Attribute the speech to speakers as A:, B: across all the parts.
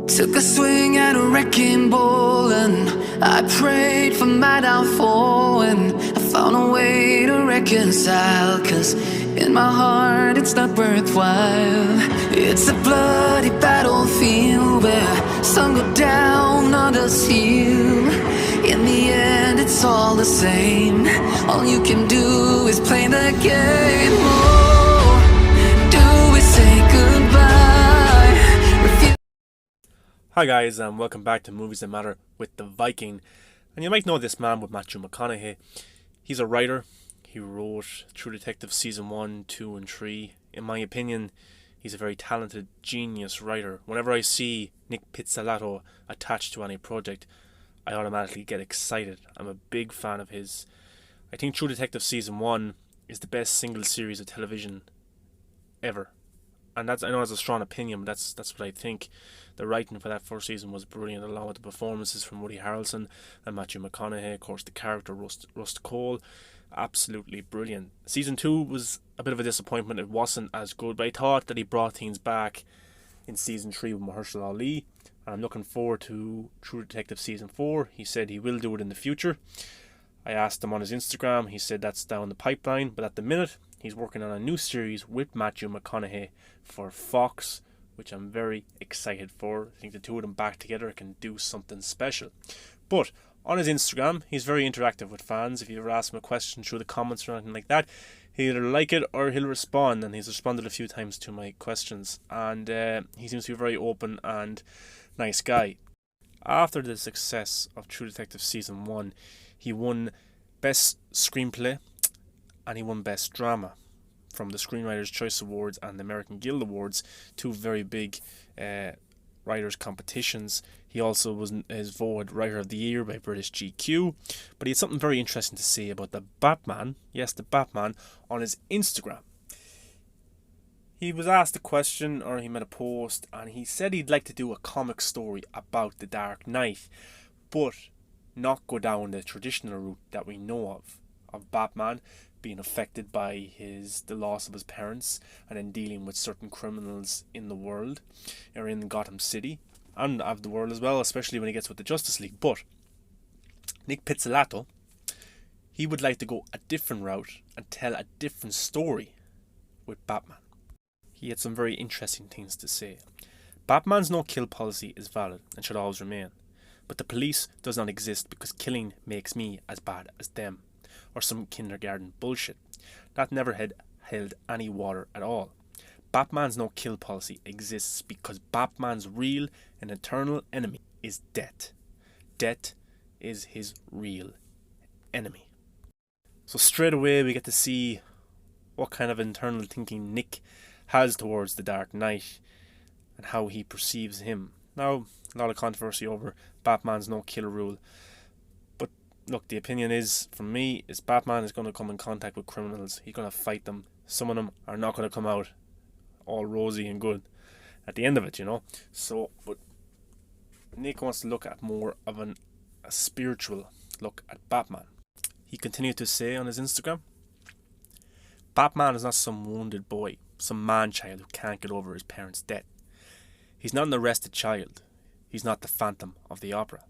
A: Took a swing at a wrecking ball and I prayed for my downfall, and I found a way to reconcile, 'cause in my heart it's not worthwhile. It's a bloody battlefield where some go down, others heal. In the end it's all the same. All you can do is play the game. Oh, do we say goodbye?
B: Hi guys, and welcome back to Movies That Matter with The Viking. And you might know this man with Matthew McConaughey. He's a writer. He wrote True Detective Season 1, 2 and 3. In my opinion, he's a very talented, genius writer. Whenever I see Nic Pizzolatto attached to any project, I automatically get excited. I'm a big fan of his. I think True Detective Season 1 is the best single series of television ever. And I know it's a strong opinion, but that's what I think. The writing for that first season was brilliant, along with the performances from Woody Harrelson and Matthew McConaughey. Of course, the character Rust Cole, absolutely brilliant. Season 2 was a bit of a disappointment. It wasn't as good, but I thought that he brought things back in Season 3 with Mahershala Ali. And I'm looking forward to True Detective Season 4. He said he will do it in the future. I asked him on his Instagram. He said that's down the pipeline, but at the minute he's working on a new series with Matthew McConaughey for Fox, which I'm very excited for. I think the two of them back together can do something special. But on his Instagram, he's very interactive with fans. If you ever ask him a question through the comments or anything like that, he'll either like it or he'll respond, and he's responded a few times to my questions. And he seems to be a very open and nice guy. After the success of True Detective Season 1, he won Best Screenplay and he won Best Drama from the Screenwriters' Choice Awards and the American Guild Awards, two very big writers' competitions. He also was voted Writer of the Year by British GQ. But he had something very interesting to say about the Batman, yes, the Batman, on his Instagram. He was asked a question, or he made a post, and he said he'd like to do a comic story about the Dark Knight, but not go down the traditional route that we know of Batman being affected by the loss of his parents, and then dealing with certain criminals in the world, or in Gotham City, and of the world as well, especially when he gets with the Justice League. But Nic Pizzolatto, he would like to go a different route and tell a different story with Batman. He had some very interesting things to say. Batman's no-kill policy is valid and should always remain, but the police does not exist because killing makes me as bad as them, or some kindergarten bullshit. That never had held any water at all. Batman's no-kill policy exists because Batman's real and eternal enemy is death. Death is his real enemy. So straight away we get to see what kind of internal thinking Nick has towards the Dark Knight and how he perceives him. Now, a lot of controversy over Batman's no-kill rule. But look, the opinion is, from me, is Batman is going to come in contact with criminals. He's going to fight them. Some of them are not going to come out all rosy and good at the end of it, you know. So, but Nick wants to look at more of a spiritual look at Batman. He continued to say on his Instagram, Batman is not some wounded boy, some man-child who can't get over his parents' death. He's not an arrested child. He's not the Phantom of the Opera.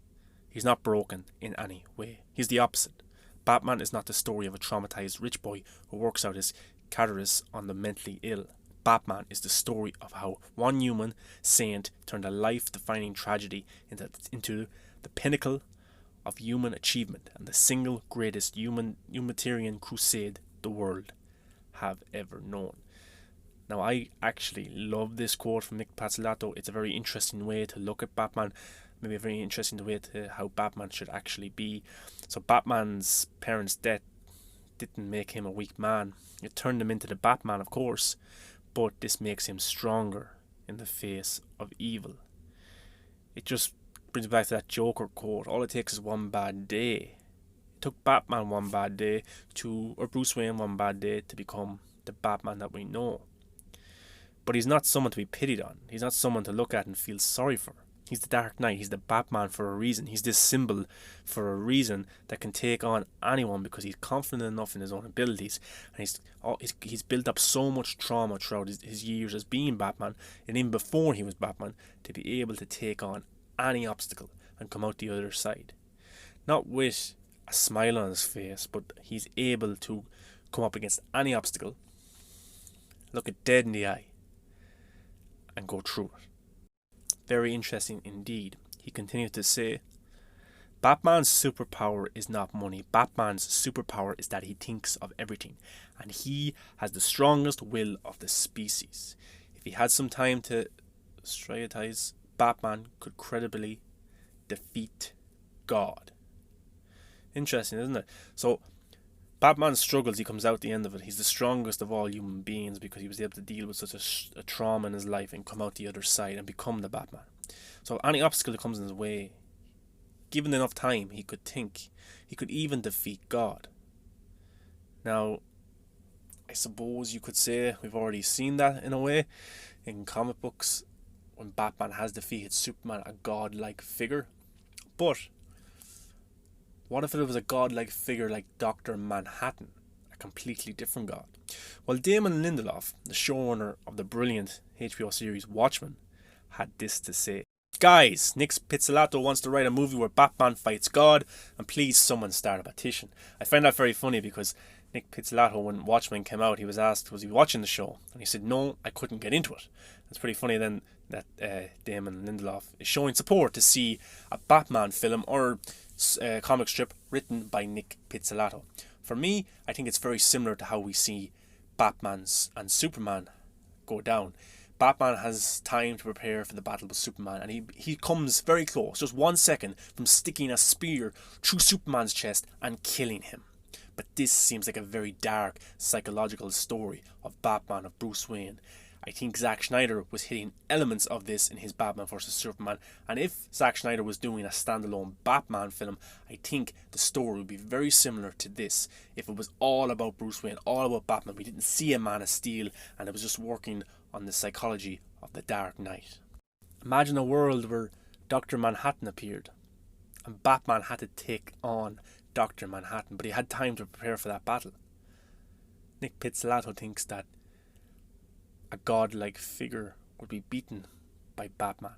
B: He's not broken in any way. He's the opposite. Batman is not the story of a traumatized rich boy who works out his catharsis on the mentally ill. Batman is the story of how one human saint turned a life-defining tragedy into the pinnacle of human achievement and the single greatest humanitarian crusade the world have ever known. Now, I actually love this quote from Nic Pizzolatto. It's a very interesting way to look at Batman, maybe a very interesting way to how Batman should actually be. So Batman's parents' death didn't make him a weak man. It turned him into the Batman, of course, but this makes him stronger in the face of evil. It just brings me back to that Joker quote. All it takes is one bad day. It took Batman one bad day or Bruce Wayne one bad day to become the Batman that we know. But he's not someone to be pitied on. He's not someone to look at and feel sorry for. He's the Dark Knight. He's the Batman for a reason. He's this symbol for a reason that can take on anyone because he's confident enough in his own abilities. And he's built up so much trauma throughout his years as being Batman, and even before he was Batman, to be able to take on any obstacle and come out the other side. Not with a smile on his face, but he's able to come up against any obstacle, look it dead in the eye, and go through it. Very interesting indeed. He continued to say, Batman's superpower is not money. Batman's superpower is that he thinks of everything, and he has the strongest will of the species. If he had some time to strategize, Batman could credibly defeat God. Interesting, isn't it? So, Batman struggles, he comes out the end of it. He's the strongest of all human beings because he was able to deal with such a trauma in his life and come out the other side and become the Batman. So any obstacle that comes in his way, given enough time, he could think. He could even defeat God. Now, I suppose you could say we've already seen that in a way. In comic books, when Batman has defeated Superman, a god-like figure. But what if it was a god-like figure like Dr. Manhattan, a completely different god? Well, Damon Lindelof, the showrunner of the brilliant HBO series Watchmen, had this to say. Guys, Nic Pizzolatto wants to write a movie where Batman fights God, and please someone start a petition. I find that very funny because Nic Pizzolatto, when Watchmen came out, he was asked, was he watching the show? And he said, no, I couldn't get into it. It's pretty funny then that Damon Lindelof is showing support to see a Batman film or comic strip written by Nic Pizzolatto. For me, I think it's very similar to how we see Batman and Superman go down. Batman has time to prepare for the battle with Superman, and he comes very close, just 1 second, from sticking a spear through Superman's chest and killing him. But this seems like a very dark psychological story of Batman, of Bruce Wayne. I think Zack Snyder was hitting elements of this in his Batman vs Superman, and if Zack Snyder was doing a standalone Batman film, I think the story would be very similar to this. If it was all about Bruce Wayne, all about Batman, we didn't see a Man of Steel, and it was just working on the psychology of the Dark Knight. Imagine a world where Dr. Manhattan appeared, and Batman had to take on Dr. Manhattan, but he had time to prepare for that battle. Nic Pizzolatto thinks that a godlike figure would be beaten by Batman.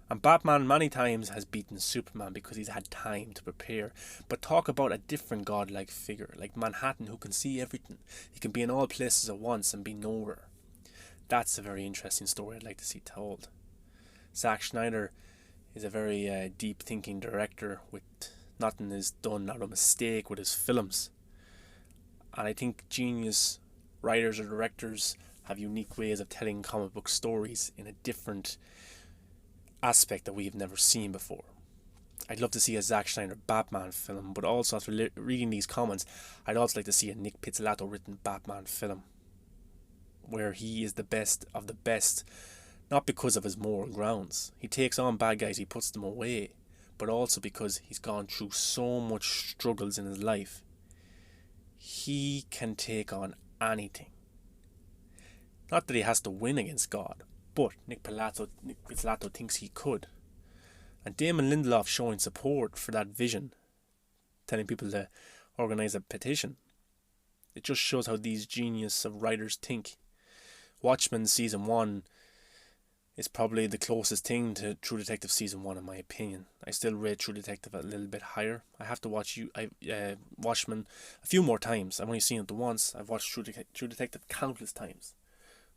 B: And Batman many times has beaten Superman because he's had time to prepare. But talk about a different godlike figure, like Manhattan, who can see everything. He can be in all places at once and be nowhere. That's a very interesting story I'd like to see told. Zack Snyder is a very deep thinking director with nothing is done, not a mistake with his films. And I think genius writers or directors have unique ways of telling comic book stories in a different aspect that we've never seen before. I'd love to see a Zack Snyder Batman film, but also after reading these comments, I'd also like to see a Nic Pizzolatto written Batman film, where he is the best of the best, not because of his moral grounds. He takes on bad guys, he puts them away, but also because he's gone through so much struggles in his life. He can take on anything. Not that he has to win against God, but Nic Pizzolatto thinks he could. And Damon Lindelof showing support for that vision, telling people to organise a petition. It just shows how these genius of writers think. Watchmen Season 1 is probably the closest thing to True Detective Season 1 in my opinion. I still rate True Detective a little bit higher. I have to watch Watchmen a few more times. I've only seen it once. I've watched True Detective countless times.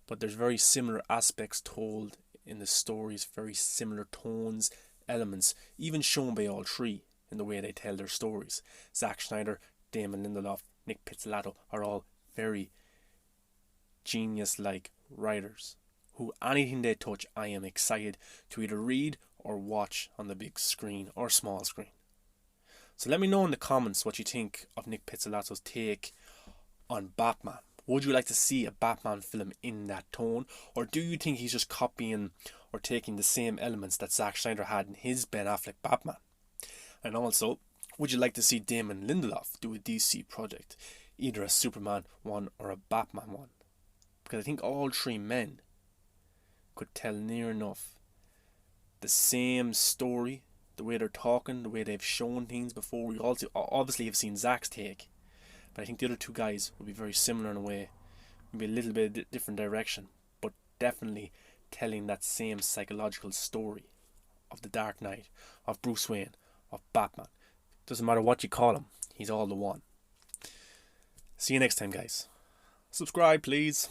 B: But there's very similar aspects told in the stories, very similar tones, elements, even shown by all three in the way they tell their stories. Zack Snyder, Damon Lindelof, Nic Pizzolatto are all very genius-like writers who anything they touch I am excited to either read or watch on the big screen or small screen. So let me know in the comments what you think of Nic Pizzolatto's take on Batman. Would you like to see a Batman film in that tone? Or do you think he's just copying or taking the same elements that Zack Snyder had in his Ben Affleck Batman? And also, would you like to see Damon Lindelof do a DC project? Either a Superman one or a Batman one? Because I think all three men could tell near enough the same story, the way they're talking, the way they've shown things before. We also obviously have seen Zack's take, but I think the other two guys will be very similar in a way, maybe a little bit different direction, but definitely telling that same psychological story of the Dark Knight, of Bruce Wayne, of Batman. Doesn't matter what you call him, he's all the one. See you next time, guys. Subscribe, please.